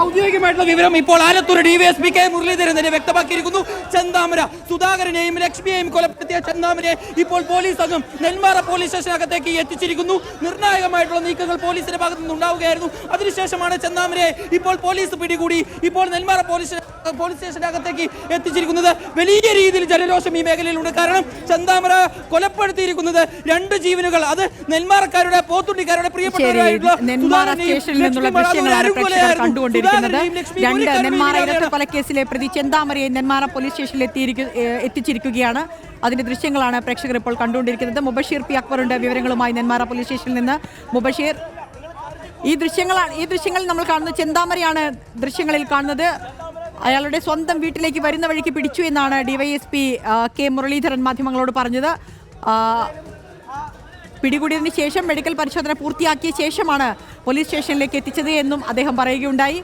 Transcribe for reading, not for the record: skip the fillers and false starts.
ഔദ്യോഗികമായിട്ടുള്ള വിവരം ഇപ്പോൾ Alathur DYSP K Muraleedharan തന്നെ വ്യക്തമാക്കിയിരിക്കുന്നു. ചെന്താമര സുധാകരനെയും ലക്ഷ്മിയെയും കൊലപ്പെടുത്തിയ ചെന്താമരയെ ഇപ്പോൾ പോലീസ് സംഘം നെന്മാറ പോലീസ് സ്റ്റേഷനകത്തേക്ക് എത്തിച്ചിരിക്കുന്നു. നിർണായകമായിട്ടുള്ള നീക്കങ്ങൾ പോലീസിന്റെ ഭാഗത്തു നിന്നുണ്ടാവുകയായിരുന്നു. അതിനുശേഷമാണ് ചെന്താമരയെ ഇപ്പോൾ പോലീസ് പിടികൂടി ഇപ്പോൾ നെന്മാറ പോലീസ് സ്റ്റേഷന്റെ അകത്തേക്ക് എത്തിച്ചിരിക്കുന്നത്. വലിയ രീതിയിൽ ജനരോഷം ഈ മേഖലയിലുണ്ട്. കാരണം ചെന്താമര കൊലപ്പെടുത്തിയിരിക്കുന്നത് 2 ജീവനുകൾ, അത് നെന്മാറക്കാരുടെ പോത്തുണ്ടിക്കാരുടെ പ്രിയപ്പെട്ടവരായിട്ടുള്ള നെന്മാറ ഇരട്ടക്കൊലക്കേസിലെ പ്രതി ചെന്താമരയെ നെന്മാറ പോലീസ് സ്റ്റേഷനിൽ എത്തിച്ചിരിക്കുകയാണ്. അതിന്റെ ദൃശ്യങ്ങളാണ് പ്രേക്ഷകർ ഇപ്പോൾ കണ്ടുകൊണ്ടിരിക്കുന്നത്. മുബഷീർ പി അക്ബറുണ്ട് വിവരങ്ങളുമായി നെന്മാറ പോലീസ് സ്റ്റേഷനിൽ നിന്ന്. മുബഷീർ, ഈ ദൃശ്യങ്ങൾ നമ്മൾ കാണുന്നത് ചെന്താമരയാണ് ദൃശ്യങ്ങളിൽ കാണുന്നത്. അയാളുടെ സ്വന്തം വീട്ടിലേക്ക് വരുന്ന വഴിക്ക് പിടിച്ചു എന്നാണ് ഡിവൈഎസ്പി കെ മുരളീധരൻ മാധ്യമങ്ങളോട് പറഞ്ഞത്. പിടികൂടിയതിന് ശേഷം മെഡിക്കൽ പരിശോധന പൂർത്തിയാക്കിയ ശേഷമാണ് പോലീസ് സ്റ്റേഷനിലേക്ക് എത്തിച്ചത് എന്നും അദ്ദേഹം പറയുകയുണ്ടായി.